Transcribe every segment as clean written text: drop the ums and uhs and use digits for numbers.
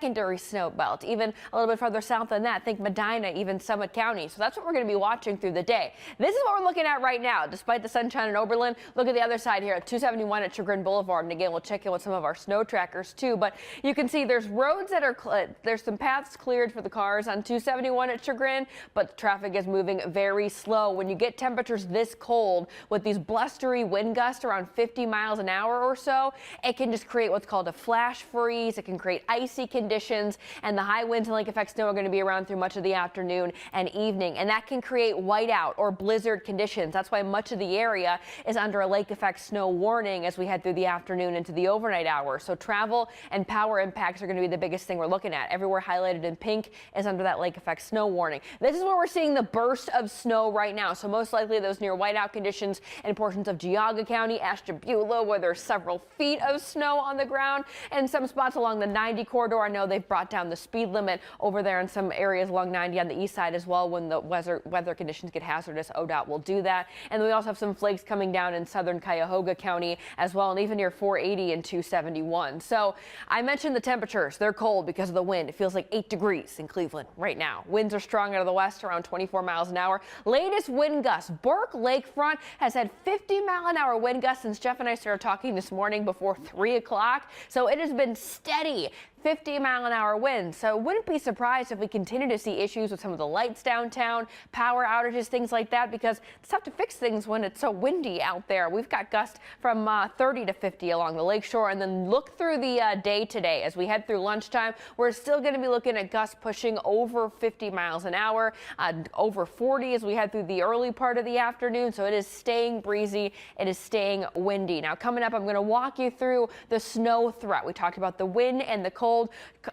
secondary snow belt, even a little bit further south than that. Think Medina, even Summit County. So that's what we're going to be watching through the day. This is what we're looking at right now. Despite the sunshine in Oberlin, look at the other side here at 271 at Chagrin Boulevard. And again, we'll check in with some of our snow trackers too. But you can see there's roads that are there's some paths cleared for the cars on 271 at Chagrin, but traffic is moving very slow. When you get temperatures this cold with these blustery wind gusts around 50 miles an hour or so, it can just create what's called a flash freeze. It can create icy conditions, and the high winds and lake effect snow are going to be around through much of the afternoon and evening, and that can create whiteout or blizzard conditions. That's why much of the area is under a lake effect snow warning as we head through the afternoon into the overnight hours. So travel and power impacts are going to be the biggest thing we're looking at. Everywhere highlighted in pink is under that lake effect snow warning. This is where we're seeing the burst of snow right now. So most likely those near whiteout conditions in portions of Geauga County, Ashtabula, where there's several feet of snow on the ground, and some spots along the 90 corridor. I know they've brought down the speed limit over there in some areas along 90 on the east side as well. When the weather conditions get hazardous, ODOT will do that. And we also have some flakes coming down in southern Cuyahoga County as well, and even near 480 and 271. So I mentioned the temperatures. They're cold because of the wind. It feels like 8 degrees in Cleveland right now. Winds are strong out of the west, around 24 miles an hour. Latest wind gusts. Burke Lakefront has had 50-mile-an-hour wind gusts since Jeff and I started talking this morning before 3 o'clock. So it has been steady. 50-mile-an-hour winds. So wouldn't be surprised if we continue to see issues with some of the lights downtown, power outages, things like that, because it's tough to fix things when it's so windy out there. We've got gusts from 30 to 50 along the lakeshore, and then look through the day today as we head through lunchtime. We're still going to be looking at gusts pushing over 50 miles an hour, over 40 as we head through the early part of the afternoon. So it is staying breezy. It is staying windy. Now coming up, I'm going to walk you through the snow threat. We talked about the wind and the cold.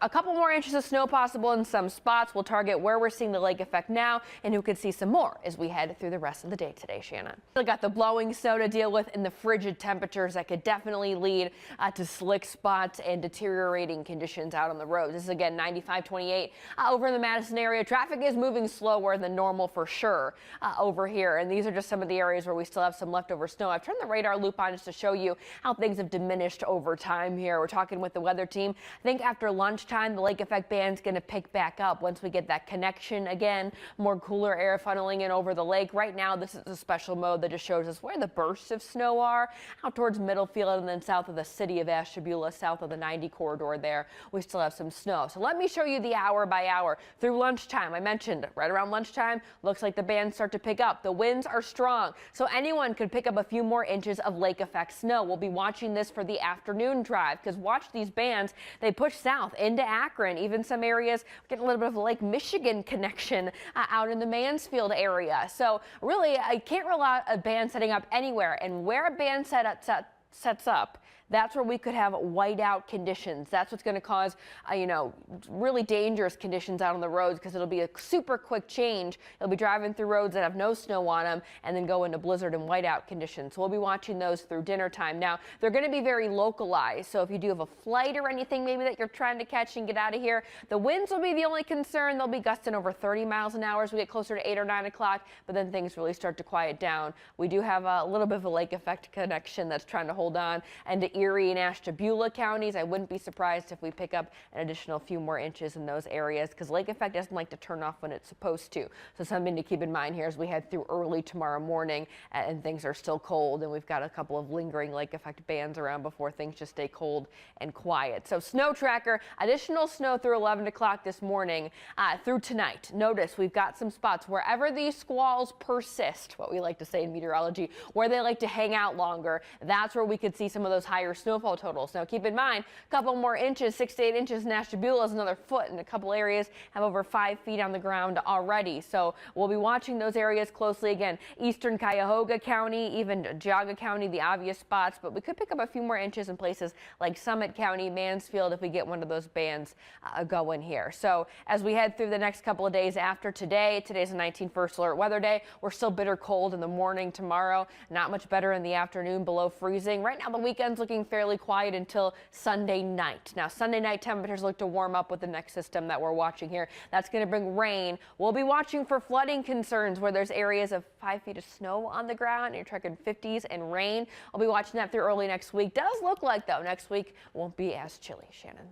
A couple more inches of snow possible in some spots. We'll target where we're seeing the lake effect now and who could see some more as we head through the rest of the day today, Shannon. We got the blowing snow to deal with and the frigid temperatures that could definitely lead to slick spots and deteriorating conditions out on the roads. This is again 95-28 over in the Madison area. Traffic is moving slower than normal for sure over here, and these are just some of the areas where we still have some leftover snow. I've turned the radar loop on just to show you how things have diminished over time here. We're talking with the weather team. I think after lunchtime, the lake effect band's going to pick back up once we get that connection again, more cooler air funneling in over the lake. Right now, this is a special mode that just shows us where the bursts of snow are out towards Middlefield and then south of the city of Ashtabula, south of the 90 corridor there. We still have some snow. So let me show you the hour by hour through lunchtime. I mentioned right around lunchtime, looks like the bands start to pick up. The winds are strong, so anyone could pick up a few more inches of lake effect snow. We'll be watching this for the afternoon drive because watch these bands. They push south into Akron, even some areas getting a little bit of a Lake Michigan connection out in the Mansfield area. So really, I can't rule out a band setting up anywhere, and where a band sets up, that's where we could have whiteout conditions. That's what's going to cause, really dangerous conditions out on the roads because it'll be a super quick change. You'll be driving through roads that have no snow on them and then go into blizzard and whiteout conditions. So we'll be watching those through dinner time. Now, they're going to be very localized. So if you do have a flight or anything maybe that you're trying to catch and get out of here, the winds will be the only concern. They'll be gusting over 30 miles an hour as we get closer to 8 or 9 o'clock, but then things really start to quiet down. We do have a little bit of a lake effect connection that's trying to hold on, and to Erie and Ashtabula counties, I wouldn't be surprised if we pick up an additional few more inches in those areas because lake effect doesn't like to turn off when it's supposed to. So something to keep in mind here as we head through early tomorrow morning and things are still cold, and we've got a couple of lingering lake effect bands around before things just stay cold and quiet. So snow tracker, additional snow through 11 o'clock this morning through tonight. Notice we've got some spots wherever these squalls persist, what we like to say in meteorology, where they like to hang out longer. That's where we could see some of those higher snowfall totals. Now keep in mind, a couple more inches, 6 to 8 inches in Ashtabula is another foot, and a couple areas have over 5 feet on the ground already. So we'll be watching those areas closely. Again, eastern Cuyahoga County, even Geauga County, the obvious spots, but we could pick up a few more inches in places like Summit County, Mansfield, if we get one of those bands going here. So as we head through the next couple of days after today, today's the 19th first alert weather day. We're still bitter cold in the morning tomorrow, not much better in the afternoon, below freezing. Right now the weekend's looking fairly quiet until Sunday night. Now Sunday night temperatures look to warm up with the next system that we're watching here. That's going to bring rain. We'll be watching for flooding concerns where there's areas of 5 feet of snow on the ground and you're tracking 50s and rain. I'll be watching that through early next week. Does look like though next week won't be as chilly, Shannon.